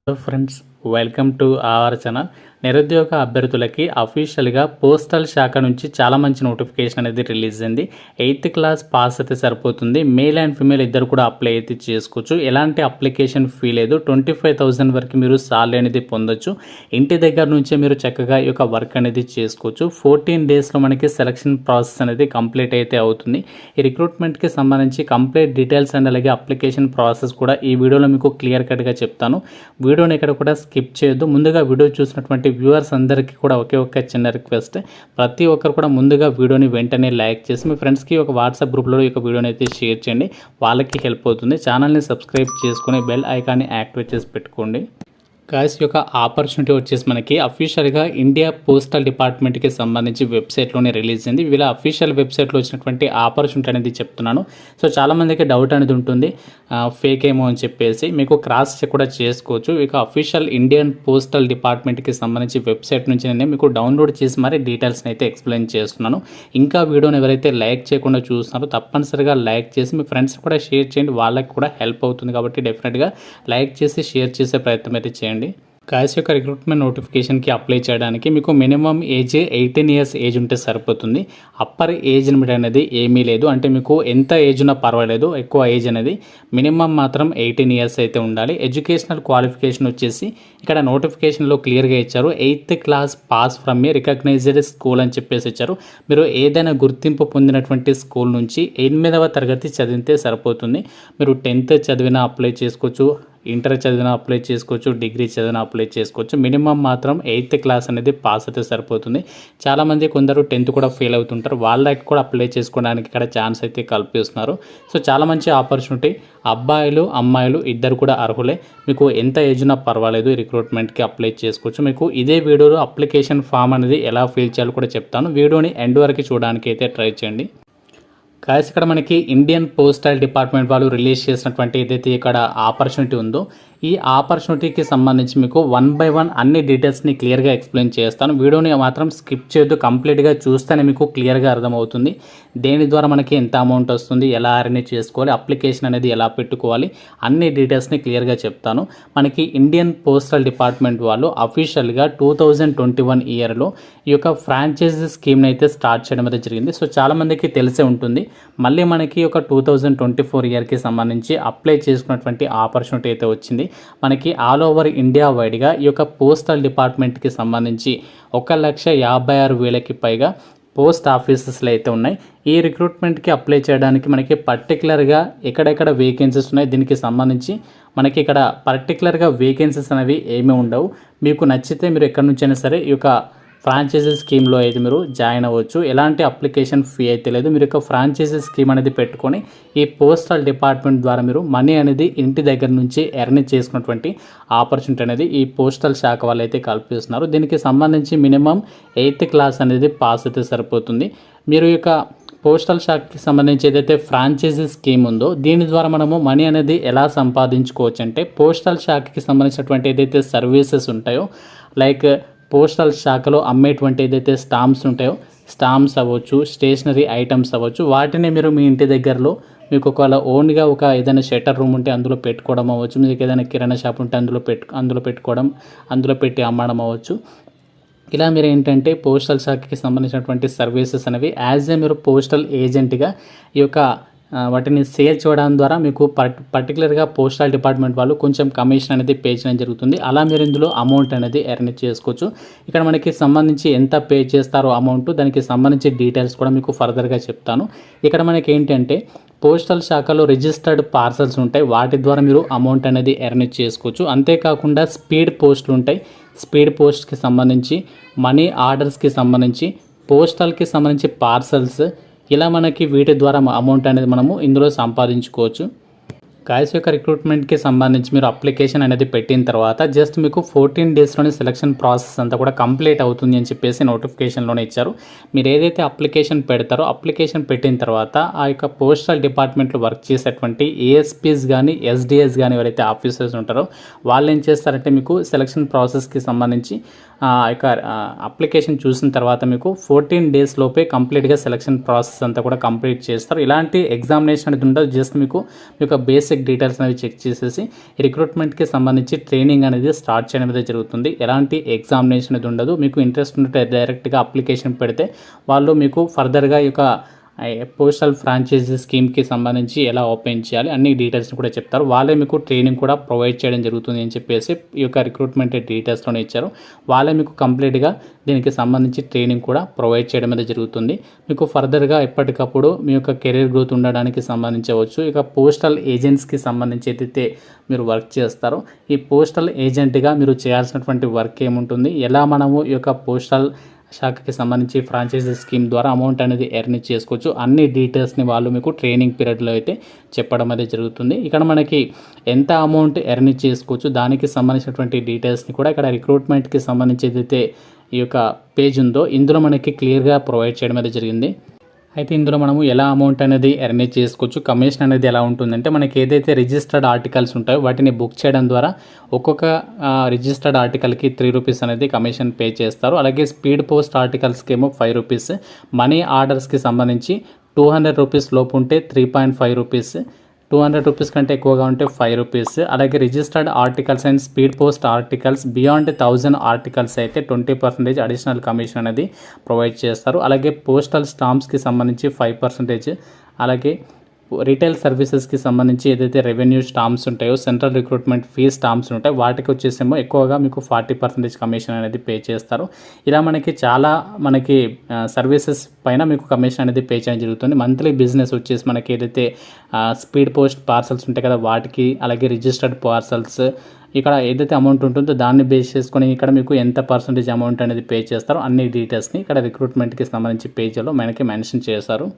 Hello friends, welcome to our channel. నిరుద్యోగ అభ్యర్థులకి అఫీషియల్గా పోస్టల్ శాఖ నుంచి చాలా మంచి నోటిఫికేషన్ అనేది రిలీజ్ అయింది. 8th క్లాస్ పాస్ అయితే సరిపోతుంది. మేల్ అండ్ ఫీమేల్ ఇద్దరు కూడా అప్లై అయితే చేసుకోవచ్చు. ఎలాంటి అప్లికేషన్ ఫీ లేదు. 25,000 వరకు మీరు సాలరీ అనేది పొందొచ్చు. ఇంటి దగ్గర నుంచే మీరు చక్కగా ఈ యొక్క వర్క్ అనేది చేసుకోవచ్చు. 14 డేస్లో మనకి సెలక్షన్ ప్రాసెస్ అనేది కంప్లీట్ అయితే అవుతుంది. ఈ రిక్రూట్మెంట్కి సంబంధించి కంప్లీట్ డీటెయిల్స్ అండ్ అలాగే అప్లికేషన్ ప్రాసెస్ కూడా ఈ వీడియోలో మీకు క్లియర్ కట్గా చెప్తాను. వీడియోని ఇక్కడ కూడా స్కిప్ చేయొద్దు. ముందుగా వీడియో చూసినటువంటి వ్యూవర్స్ అందరికీ కూడా ఒకే ఒక్క చిన్న రిక్వెస్ట్, ప్రతి ఒక్కరు కూడా ముందుగా వీడియోని వెంటనే లైక్ చేసి మీ ఫ్రెండ్స్కి ఒక వాట్సాప్ గ్రూప్లో ఈ వీడియోని అయితే షేర్ చేయండి. వాళ్ళకి హెల్ప్ అవుతుంది. ఛానల్ని సబ్స్క్రైబ్ చేసుకుని బెల్ ఐకాన్ని యాక్టివేట్ చేసి పెట్టుకోండి. గాయస్, యొక్క ఆపర్చునిటీ వచ్చేసి మనకి అఫీషియల్గా ఇండియా పోస్టల్ డిపార్ట్మెంట్కి సంబంధించి వెబ్సైట్లోనే రిలీజ్ అయింది. వీళ్ళ అఫీషియల్ వెబ్సైట్లో వచ్చినటువంటి ఆపర్చునిటీ అనేది చెప్తున్నాను. సో చాలామందికి డౌట్ అనేది ఉంటుంది, ఫేక్ ఏమో అని చెప్పేసి. మీకు క్రాస్ చెక్ కూడా చేసుకోవచ్చు. ఇక అఫీషియల్ ఇండియన్ పోస్టల్ డిపార్ట్మెంట్కి సంబంధించి వెబ్సైట్ నుంచి నేను మీకు డౌన్లోడ్ చేసి మరి డీటెయిల్స్ని అయితే ఎక్స్ప్లెయిన్ చేస్తున్నాను. ఇంకా వీడియోని ఎవరైతే లైక్ చేయకుండా చూస్తున్నారో తప్పనిసరిగా లైక్ చేసి మీ ఫ్రెండ్స్ కూడా షేర్ చేయండి. వాళ్ళకి కూడా హెల్ప్ అవుతుంది కాబట్టి డెఫినెట్గా లైక్ చేసి షేర్ చేసే ప్రయత్నం అయితే చేయండి. గాయస్, యొక్క రిక్రూట్మెంట్ నోటిఫికేషన్కి అప్లై చేయడానికి మీకు మినిమం ఏజ్ 18 ఇయర్స్ ఏజ్ ఉంటే సరిపోతుంది. అప్పర్ ఏజ్ లిమిట్ అనేది ఏమీ లేదు. అంటే మీకు ఎంత ఏజ్ ఉన్నా పర్వాలేదు, ఎక్కువ ఏజ్ అనేది మినిమం మాత్రం 18 ఇయర్స్ అయితే ఉండాలి. ఎడ్యుకేషనల్ క్వాలిఫికేషన్ వచ్చేసి ఇక్కడ నోటిఫికేషన్లో క్లియర్గా ఇచ్చారు. 8th class pass from a recognised school అని చెప్పేసి ఇచ్చారు. మీరు ఏదైనా గుర్తింపు పొందినటువంటి స్కూల్ నుంచి 8వ తరగతి చదివితే సరిపోతుంది. మీరు 10th చదివినా అప్లై చేసుకోవచ్చు, ఇంటర్ చదివినా అప్లై చేసుకోవచ్చు, డిగ్రీ చదివినా అప్లై చేసుకోవచ్చు. మినిమం మాత్రం 8th క్లాస్ అనేది పాస్ అయితే సరిపోతుంది. చాలామంది కొందరు 10th కూడా ఫెయిల్ అవుతుంటారు. వాళ్ళకి కూడా అప్లై చేసుకోవడానికి ఇక్కడ ఛాన్స్ అయితే కల్పిస్తున్నారు. సో చాలా మంచి ఆపర్చునిటీ. అబ్బాయిలు అమ్మాయిలు ఇద్దరు కూడా అర్హులే. మీకు ఎంత ఏజ్ ఉన్నా పర్వాలేదు, రిక్రూట్మెంట్కి అప్లై చేసుకోవచ్చు. మీకు ఇదే వీడియోలో అప్లికేషన్ ఫామ్ అనేది ఎలా ఫిల్ చేయాలో కూడా చెప్తాను. వీడియోని ఎండ్ వరకు చూడడానికి అయితే ట్రై చేయండి. గాయస్, ఇక్కడ మనకి ఇండియన్ పోస్టల్ డిపార్ట్మెంట్ వాళ్ళు రిలీజ్ చేసినటువంటి ఏదైతే ఇక్కడ ఆపర్చునిటీ ఉందో ఈ ఆపర్చునిటీకి సంబంధించి మీకు 1 by 1 అన్ని డీటెయిల్స్ని క్లియర్గా ఎక్స్ప్లెయిన్ చేస్తాను. వీడియోని మాత్రం స్కిప్ చేయొద్దు. కంప్లీట్గా చూస్తేనే మీకు క్లియర్గా అర్థమవుతుంది. దేని ద్వారా మనకి ఎంత అమౌంట్ వస్తుంది, ఎలా అరేంజ్ చేసుకోవాలి, అప్లికేషన్ అనేది ఎలా పెట్టుకోవాలి, అన్ని డీటెయిల్స్ని క్లియర్గా చెప్తాను. మనకి ఇండియన్ పోస్టల్ డిపార్ట్మెంట్ వాళ్ళు అఫీషియల్గా 2021 ఇయర్లో ఈ యొక్క ఫ్రాంచైజీ స్కీమ్ని అయితే స్టార్ట్ చేయడం అయితే జరిగింది. సో చాలామందికి తెలిసే ఉంటుంది. మళ్ళీ మనకి ఒక 2024 ఇయర్కి సంబంధించి అప్లై చేసుకున్నటువంటి ఆపర్చునిటీ అయితే వచ్చింది. మనకి ఆల్ ఓవర్ ఇండియా వైడ్గా ఈ యొక్క పోస్టల్ డిపార్ట్మెంట్కి సంబంధించి 1,56,000కి పైగా పోస్ట్ ఆఫీసెస్లు అయితే ఉన్నాయి. ఈ రిక్రూట్మెంట్కి అప్లై చేయడానికి మనకి పర్టికులర్గా ఎక్కడెక్కడ వేకెన్సీస్ ఉన్నాయి, దీనికి సంబంధించి మనకి ఇక్కడ పర్టికులర్గా వేకెన్సీస్ అనేవి ఏమీ ఉండవు. మీకు నచ్చితే మీరు ఎక్కడి నుంచైనా సరే ఈ యొక్క ఫ్రాంచైజీ స్కీమ్లో అయితే మీరు జాయిన్ అవ్వచ్చు. ఎలాంటి అప్లికేషన్ ఫీ అయితే లేదు. మీరు యొక్క ఫ్రాంచైజీ స్కీమ్ అనేది పెట్టుకొని ఈ పోస్టల్ డిపార్ట్మెంట్ ద్వారా మీరు మనీ అనేది ఇంటి దగ్గర నుంచి ఎర్న్ చేసుకున్నటువంటి ఆపర్చునిటీ అనేది ఈ పోస్టల్ శాఖ వాళ్ళు అయితే కల్పిస్తున్నారు. దీనికి సంబంధించి మినిమం 8th క్లాస్ అనేది పాస్ అయితే సరిపోతుంది. మీరు ఈ యొక్క పోస్టల్ శాఖకి సంబంధించి ఏదైతే ఫ్రాంచైజీ స్కీమ్ ఉందో దీని ద్వారా మనము మనీ అనేది ఎలా సంపాదించుకోవచ్చు అంటే, పోస్టల్ శాఖకి సంబంధించినటువంటి ఏదైతే సర్వీసెస్ ఉంటాయో, లైక్ పోస్టల్ శాఖలో అమ్మేటువంటి ఏదైతే స్టాంప్స్ ఉంటాయో, స్టాంప్స్ అవ్వచ్చు, స్టేషనరీ ఐటమ్స్ అవ్వచ్చు, వాటిని మీరు మీ ఇంటి దగ్గరలో మీకు ఒకవేళ ఓన్గా ఒక ఏదైనా షట్టర్ రూమ్ ఉంటే అందులో పెట్టుకోవడం అవ్వచ్చు, మీకు ఏదైనా కిరాణా షాప్ ఉంటే అందులో పెట్టుకోవడం, అందులో పెట్టి అమ్మడం అవ్వచ్చు. ఇలా మీరు ఏంటంటే పోస్టల్ శాఖకి సంబంధించినటువంటి సర్వీసెస్ అనేవి మీరు పోస్టల్ ఏజెంట్గా ఈ యొక్క వాటిని సేల్ చేయడం ద్వారా మీకు పర్టికులర్గా పోస్టల్ డిపార్ట్మెంట్ వాళ్ళు కొంచెం కమిషన్ అనేది పే చేయడం జరుగుతుంది. అలా మీరు ఇందులో అమౌంట్ అనేది ఎర్న్ చేసుకోవచ్చు. ఇక్కడ మనకి సంబంధించి ఎంత పే చేస్తారో అమౌంట్, దానికి సంబంధించి డీటెయిల్స్ కూడా మీకు ఫర్దర్గా చెప్తాను. ఇక్కడ మనకి ఏంటంటే పోస్టల్ శాఖలో రిజిస్టర్డ్ పార్సల్స్ ఉంటాయి, వాటి ద్వారా మీరు అమౌంట్ అనేది ఎర్న్ చేసుకోవచ్చు. అంతేకాకుండా స్పీడ్ పోస్టులు ఉంటాయి. స్పీడ్ పోస్ట్కి సంబంధించి, మనీ ఆర్డర్స్కి సంబంధించి, పోస్టల్కి సంబంధించి పార్సల్స్, ఇలా మనకి వీటి ద్వారా అమౌంట్ అనేది మనము ఇందులో సంపాదించుకోవచ్చు. గాయస్, యొక్క రిక్రూట్మెంట్కి సంబంధించి మీరు అప్లికేషన్ అనేది పెట్టిన తర్వాత జస్ట్ మీకు 14 డేస్లోనే సెలక్షన్ ప్రాసెస్ అంతా కూడా కంప్లీట్ అవుతుంది అని చెప్పేసి నోటిఫికేషన్లోనే ఇచ్చారు. మీరు ఏదైతే అప్లికేషన్ పెడతారో అప్లికేషన్ పెట్టిన తర్వాత ఆ యొక్క పోస్టల్ డిపార్ట్మెంట్లో వర్క్ చేసేటువంటి ఏఎస్పీస్ కానీ ఎస్డిఎస్ కానీ ఎవరైతే ఆఫీసర్స్ ఉంటారో వాళ్ళు ఏం చేస్తారంటే మీకు సెలక్షన్ ప్రాసెస్కి సంబంధించి యొక్క అప్లికేషన్ చూసిన తర్వాత మీకు 14 డేస్ లోపే కంప్లీట్గా సెలక్షన్ ప్రాసెస్ అంతా కూడా కంప్లీట్ చేస్తారు. ఇలాంటి ఎగ్జామినేషన్ అనేది ఉండదు. జస్ట్ మీకు బేసిక్ బేసిక్ డీటెయిల్స్ అనేవి చెక్ చేసేసి రిక్రూట్మెంట్కి సంబంధించి ట్రైనింగ్ అనేది స్టార్ట్ చేయడం అనేది జరుగుతుంది. ఎలాంటి ఎగ్జామినేషన్ అనేది ఉండదు. మీకు ఇంట్రెస్ట్ ఉంటే డైరెక్ట్గా అప్లికేషన్ పెడితే వాళ్ళు మీకు ఫర్దర్గా ఈ యొక్క పోస్టల్ ఫ్రాంచైజీ స్కీమ్కి సంబంధించి ఎలా ఓపెన్ చేయాలి అన్ని డీటెయిల్స్ని కూడా చెప్తారు. వాళ్ళే మీకు ట్రైనింగ్ కూడా ప్రొవైడ్ చేయడం జరుగుతుంది అని చెప్పేసి ఈ యొక్క రిక్రూట్మెంట్ డీటెయిల్స్లోనే ఇచ్చారు. వాళ్ళే మీకు కంప్లీట్గా దీనికి సంబంధించి ట్రైనింగ్ కూడా ప్రొవైడ్ చేయడం అనేది జరుగుతుంది. మీకు ఫర్దర్గా ఎప్పటికప్పుడు మీ యొక్క కెరీర్ గ్రోత్ ఉండడానికి సంబంధించవచ్చు. ఇక పోస్టల్ ఏజెంట్స్కి సంబంధించి ఏదైతే మీరు వర్క్ చేస్తారో ఈ పోస్టల్ ఏజెంట్గా మీరు చేయాల్సినటువంటి వర్క్ ఏముంటుంది, ఎలా మనము ఈ యొక్క పోస్టల్ శాఖకి సంబంధించి ఫ్రాంచైజీ స్కీమ్ ద్వారా అమౌంట్ అనేది ఎర్న్ చేసుకోవచ్చు, అన్ని డీటెయిల్స్ని వాళ్ళు మీకు ట్రైనింగ్ పీరియడ్లో అయితే చెప్పడం అనేది జరుగుతుంది. ఇక్కడ మనకి ఎంత అమౌంట్ ఎర్న్ చేసుకోవచ్చు దానికి సంబంధించినటువంటి డీటెయిల్స్ని కూడా ఇక్కడ రిక్రూట్మెంట్కి సంబంధించి ఏదైతే ఈ యొక్క పేజ్ ఉందో ఇందులో మనకి క్లియర్గా ప్రొవైడ్ చేయడం అనేది జరిగింది. అయితే ఇందులో మనము ఎలా అమౌంట్ అనేది ఎర్న్ చేసుకోవచ్చు, కమిషన్ అనేది ఎలా ఉంటుందంటే మనకి ఏదైతే రిజిస్టర్డ్ ఆర్టికల్స్ ఉంటాయో వాటిని బుక్ చేయడం ద్వారా ఒక్కొక్క రిజిస్టర్డ్ ఆర్టికల్కి 3 రూపీస్ అనేది కమిషన్ పే చేస్తారు. అలాగే స్పీడ్ పోస్ట్ ఆర్టికల్స్కి ఏమో 5 రూపీస్, మనీ ఆర్డర్స్కి సంబంధించి 200 రూపీస్ లోపు ఉంటే 3.5 రూపీస్, 200 రూపీస్ కంటే ఎక్కువగా ఉంటే 5 రూపీస్. అలాగే registered articles and speed post articles beyond 1000 articles అయితే 20% అడిషనల్ కమిషన్ అనేది ప్రొవైడ్ చేస్తారు. అలాగే పోస్టల్ స్టాంప్స్కి సంబంధించి 5%, అలాగే రిటైల్ సర్వీసెస్కి సంబంధించి ఏదైతే రెవెన్యూ స్టాంప్స్ ఉంటాయో సెంట్రల్ రిక్రూట్మెంట్ ఫీ స్టాంప్స్ ఉంటాయి వాటికి వచ్చేసేమో ఎక్కువగా మీకు 40% కమిషన్ అనేది పే చేస్తారు. ఇలా మనకి సర్వీసెస్ పైన మీకు కమిషన్ అనేది పే చేయడం జరుగుతుంది. మంత్లీ బిజినెస్ వచ్చేసి మనకి ఏదైతే స్పీడ్ పోస్ట్ పార్సల్స్ ఉంటాయి కదా వాటికి, అలాగే రిజిస్టర్డ్ పార్సల్స్ ఇక్కడ ఏదైతే అమౌంట్ ఉంటుందో దాన్ని బేస్ చేసుకొని ఇక్కడ మీకు ఎంత పర్సంటేజ్ అమౌంట్ అనేది పే చేస్తారో అన్ని డీటెయిల్స్ని ఇక్కడ రిక్రూట్మెంట్కి సంబంధించి పేజీలో మనకి మెన్షన్ చేశారు.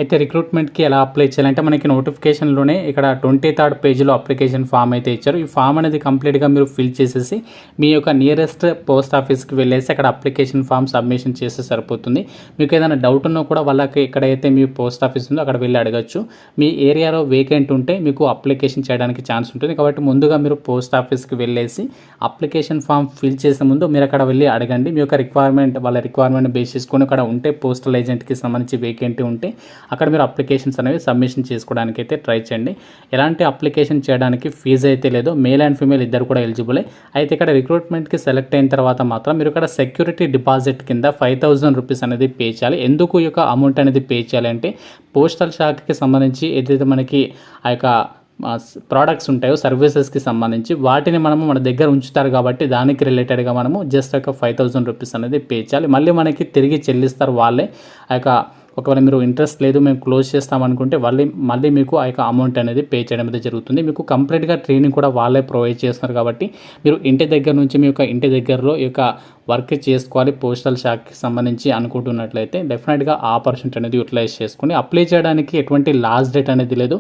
అయితే రిక్రూట్మెంట్కి ఎలా అప్లై చేయాలంటే మనకి నోటిఫికేషన్లోనే ఇక్కడ 23rd పేజీలో అప్లికేషన్ ఫామ్ అయితే ఇచ్చారు. ఈ ఫామ్ అనేది కంప్లీట్గా మీరు ఫిల్ చేసేసి మీ యొక్క నియరెస్ట్ పోస్ట్ ఆఫీస్కి వెళ్ళేసి అక్కడ అప్లికేషన్ ఫామ్ సబ్మిషన్ చేస్తే సరిపోతుంది. మీకు ఏదైనా డౌట్ ఉన్నా కూడా వాళ్ళకి ఎక్కడైతే మీ పోస్ట్ ఆఫీస్ ఉందో అక్కడ వెళ్ళి అడగచ్చు. మీ ఏరియాలో వేకెంట్ ఉంటే మీకు అప్లికేషన్ చేయడానికి ఛాన్స్ ఉంటుంది. కాబట్టి ముందుగా మీరు పోస్ట్ ఆఫీస్కి వెళ్ళేసి అప్లికేషన్ ఫామ్ ఫిల్ చేసే ముందు మీరు అక్కడ వెళ్ళి అడగండి. మీ యొక్క వాళ్ళ రిక్వైర్మెంట్ బేస్ చేసుకొని అక్కడ ఉంటే పోస్టల్ ఏజెంట్కి సంబంధించి వేకెంట్ ఉంటే అక్కడ మీరు అప్లికేషన్స్ అనేవి సబ్మిషన్ చేసుకోవడానికి అయితే ట్రై చేయండి. ఎలాంటి అప్లికేషన్ చేయడానికి ఫీజు అయితే లేదో, మేల్ అండ్ ఫీమేల్ ఇద్దరు కూడా ఎలిజిబులే. అయితే ఇక్కడ రిక్రూట్మెంట్కి సెలెక్ట్ అయిన తర్వాత మాత్రం మీరు ఇక్కడ సెక్యూరిటీ డిపాజిట్ కింద 5000 రూపీస్ అనేది పే చేయాలి. ఎందుకు ఈ యొక్క అమౌంట్ అనేది పే చేయాలి అంటే పోస్టల్ శాఖకి సంబంధించి ఏదైతే మనకి ఆ యొక్క ప్రోడక్ట్స్ ఉంటాయో సర్వీసెస్కి సంబంధించి వాటిని మన దగ్గర ఉంచుతారు కాబట్టి దానికి రిలేటెడ్గా మనము జస్ట్ ఒక 5000 రూపీస్ అనేది పే చేయాలి. మళ్ళీ మనకి తిరిగి చెల్లిస్తారు వాళ్ళే. ఆ యొక్క ఒకవేళ మీరు ఇంట్రెస్ట్ లేదు మేము క్లోజ్ చేస్తామనుకుంటే మళ్ళీ మీకు ఆ యొక్క అమౌంట్ అనేది పే చేయడం అనేది జరుగుతుంది. మీకు కంప్లీట్గా ట్రైనింగ్ కూడా వాళ్ళే ప్రొవైడ్ చేస్తున్నారు కాబట్టి మీరు ఇంటి దగ్గర నుంచి మీ యొక్క ఇంటి దగ్గరలో ఈ యొక్క వర్క్ చేసుకోవాలి పోస్టల్ శాఖకి సంబంధించి అనుకుంటున్నట్లయితే డెఫినెట్గా ఆ ఆపర్చునిటీ అనేది యూటిలైజ్ చేసుకుని అప్లై చేయడానికి ఎటువంటి లాస్ట్ డేట్ అనేది లేదు.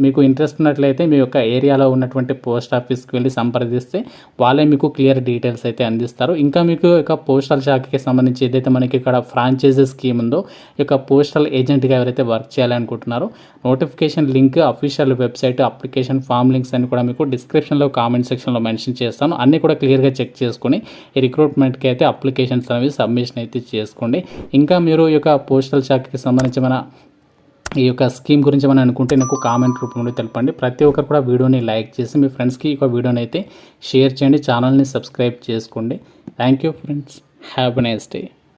మీకు ఇంట్రెస్ట్ ఉన్నట్లయితే మీ యొక్క ఏరియాలో ఉన్నటువంటి పోస్ట్ ఆఫీస్కి వెళ్ళి సంప్రదిస్తే వాళ్ళే మీకు క్లియర్ డీటెయిల్స్ అయితే అందిస్తారు. ఇంకా మీకు యొక్క పోస్టల్ శాఖకి సంబంధించి ఏదైతే మనకి ఇక్కడ ఫ్రాంచైజీ స్కీమ్ ఉందో ఈ యొక్క పోస్టల్ ఏజెంట్గా ఎవరైతే వర్క్ చేయాలనుకుంటున్నారో notification link, official website, application form links అని కూడా మీకు డిస్క్రిప్షన్లో కామెంట్ సెక్షన్లో మెన్షన్ చేస్తాను. అన్నీ కూడా క్లియర్గా చెక్ చేసుకొని రిక్రూట్మెంట్కి అయితే అప్లికేషన్స్ అనేవి సబ్మిషన్ అయితే చేసుకోండి. ఇంకా మీరు ఈ యొక్క పోస్టల్ శాఖకి సంబంధించి ఈ యొక్క స్కీమ్ గురించి మనం అనుకుంటే నాకు కామెంట్ రూపంలో తెలపండి. ప్రతి ఒక్కరు కూడా వీడియోని లైక్ చేసి మీ ఫ్రెండ్స్కి ఈ వీడియోని అయితే షేర్ చేయండి. ఛానల్ని సబ్స్క్రైబ్ చేసుకోండి. Thank you friends. Have a nice day.